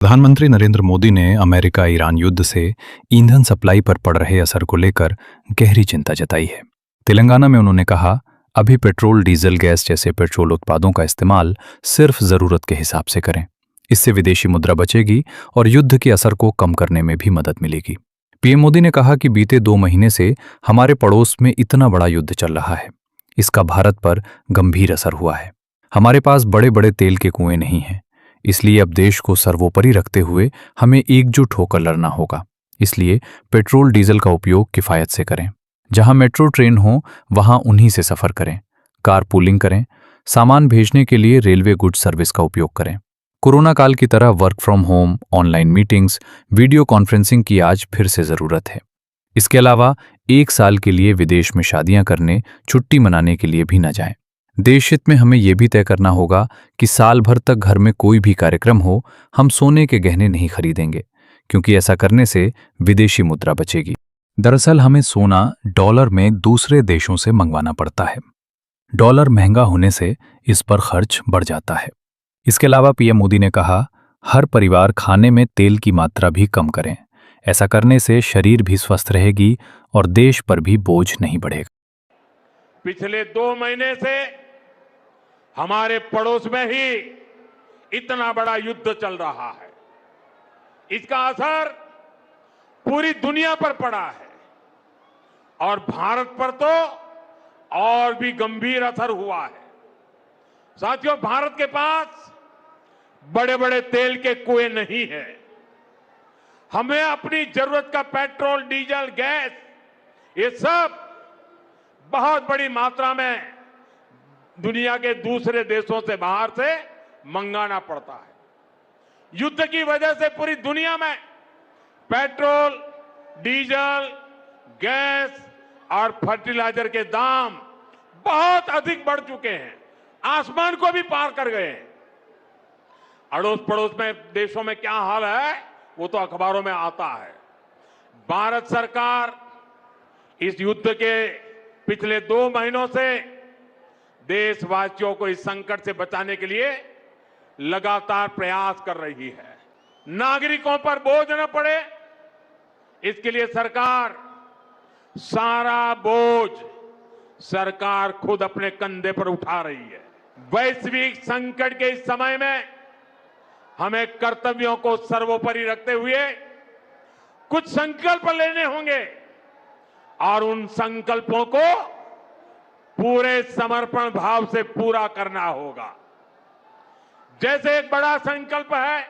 प्रधानमंत्री नरेंद्र मोदी ने America Iran युद्ध से ईंधन सप्लाई पर पड़ रहे असर को लेकर गहरी चिंता जताई है। तेलंगाना में उन्होंने कहा, अभी पेट्रोल, डीजल, गैस जैसे पेट्रोल उत्पादों का इस्तेमाल सिर्फ जरूरत के हिसाब से करें। इससे विदेशी मुद्रा बचेगी और युद्ध के असर को कम करने में भी मदद मिलेगी। पीएम मोदी ने कहा कि बीते 2 महीने से हमारे पड़ोस में इतना बड़ा युद्ध चल रहा है। इसका भारत पर गंभीर असर हुआ है। हमारे पास बड़े बड़े तेल के कुएं नहीं हैं। इसलिए अब देश को सर्वोपरि रखते हुए हमें एकजुट होकर लड़ना होगा। इसलिए पेट्रोल, डीजल का उपयोग किफायत से करें। जहां मेट्रो ट्रेन हो वहां उन्हीं से सफर करें। कार पूलिंग करें। सामान भेजने के लिए रेलवे गुड सर्विस का उपयोग करें। कोरोना काल की तरह work from home, online meetings, video conferencing की आज फिर से जरूरत है। इसके अलावा 1 साल के लिए विदेश में शादियां करने, छुट्टी मनाने के लिए भी न जाएं। देश हित में हमें यह भी तय करना होगा कि साल भर तक घर में कोई भी कार्यक्रम हो, हम सोने के गहने नहीं खरीदेंगे, क्योंकि ऐसा करने से विदेशी मुद्रा बचेगी। दरअसल हमें सोना डॉलर में दूसरे देशों से मंगवाना पड़ता है। डॉलर महंगा होने से इस पर खर्च बढ़ जाता है। इसके अलावा पीएम मोदी ने कहा, हर परिवार खाने में तेल की मात्रा भी कम करें। ऐसा करने से शरीर भी स्वस्थ रहेगी और देश पर भी बोझ नहीं बढ़ेगा। पिछले 2 महीने से हमारे पड़ोस में ही इतना बड़ा युद्ध चल रहा है। इसका असर पूरी दुनिया पर पड़ा है और भारत पर तो और भी गंभीर असर हुआ है। साथियों, भारत के पास बड़े बड़े तेल के कुएं नहीं है। हमें अपनी जरूरत का पेट्रोल, डीजल, गैस, ये सब बहुत बड़ी मात्रा में दुनिया के दूसरे देशों से, बाहर से मंगाना पड़ता है। युद्ध की वजह से पूरी दुनिया में पेट्रोल, डीजल, गैस और फर्टिलाइजर के दाम बहुत अधिक बढ़ चुके हैं, आसमान को भी पार कर गए हैं। अड़ोस पड़ोस में देशों में क्या हाल है वो तो अखबारों में आता है। भारत सरकार इस युद्ध के पिछले 2 महीनों से देशवासियों को इस संकट से बचाने के लिए लगातार प्रयास कर रही है। नागरिकों पर बोझ न पड़े, इसके लिए सरकार सारा बोझ सरकार खुद अपने कंधे पर उठा रही है। वैश्विक संकट के इस समय में हमें कर्तव्यों को सर्वोपरि रखते हुए कुछ संकल्प लेने होंगे और उन संकल्पों को पूरे समर्पण भाव से पूरा करना होगा। जैसे एक बड़ा संकल्प है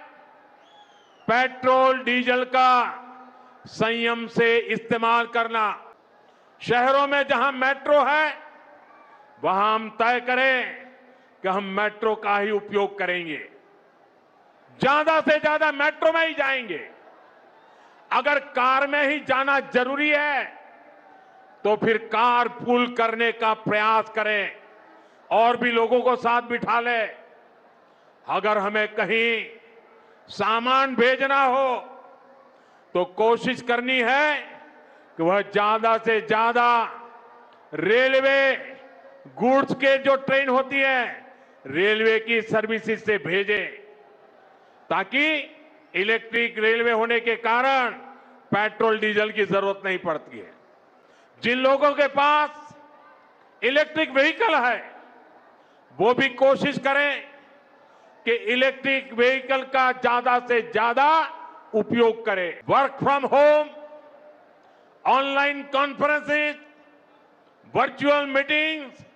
पेट्रोल, डीजल का संयम से इस्तेमाल करना। शहरों में जहां मेट्रो है वहां हम तय करें कि हम मेट्रो का ही उपयोग करेंगे, ज्यादा से ज्यादा मेट्रो में ही जाएंगे। अगर कार में ही जाना जरूरी है तो फिर कार पूल करने का प्रयास करें और भी लोगों को साथ बिठा ले। अगर हमें कहीं सामान भेजना हो तो कोशिश करनी है कि वह ज्यादा से ज्यादा रेलवे गुड्स के जो ट्रेन होती है रेलवे की सर्विसेज से भेजें, ताकि इलेक्ट्रिक रेलवे होने के कारण पेट्रोल, डीजल की जरूरत नहीं पड़ती है। जिन लोगों के पास इलेक्ट्रिक व्हीकल है वो भी कोशिश करें कि इलेक्ट्रिक व्हीकल का ज्यादा से ज्यादा उपयोग करें। Work from home, online conferences, virtual meetings,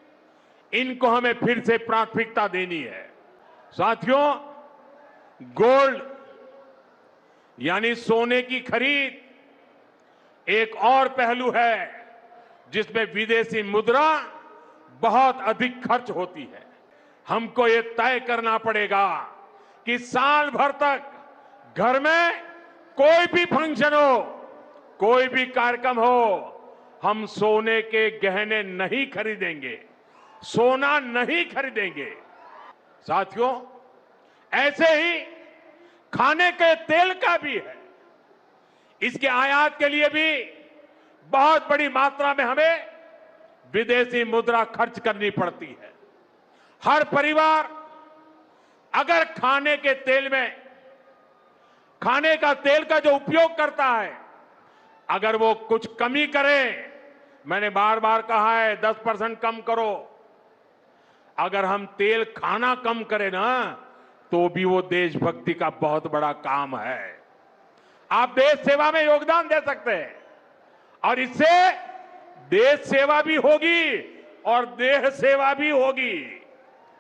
इनको हमें फिर से प्राथमिकता देनी है। साथियों, गोल्ड यानी सोने की खरीद एक और पहलू है जिसमें विदेशी मुद्रा बहुत अधिक खर्च होती है। हमको ये तय करना पड़ेगा कि साल भर तक घर में कोई भी फंक्शन हो, कोई भी कार्यक्रम हो, हम सोने के गहने नहीं खरीदेंगे, सोना नहीं खरीदेंगे। साथियों, ऐसे ही खाने के तेल का भी है। इसके आयात के लिए भी बहुत बड़ी मात्रा में हमें विदेशी मुद्रा खर्च करनी पड़ती है। हर परिवार अगर खाने के तेल में खाने का तेल का जो उपयोग करता है, अगर वो कुछ कमी करे, मैंने बार बार कहा है 10% कम करो। अगर हम तेल खाना कम करें ना, तो भी वो देशभक्ति का बहुत बड़ा काम है। आप देश सेवा में योगदान दे सकते हैं और इससे देश सेवा भी होगी और देह सेवा भी होगी।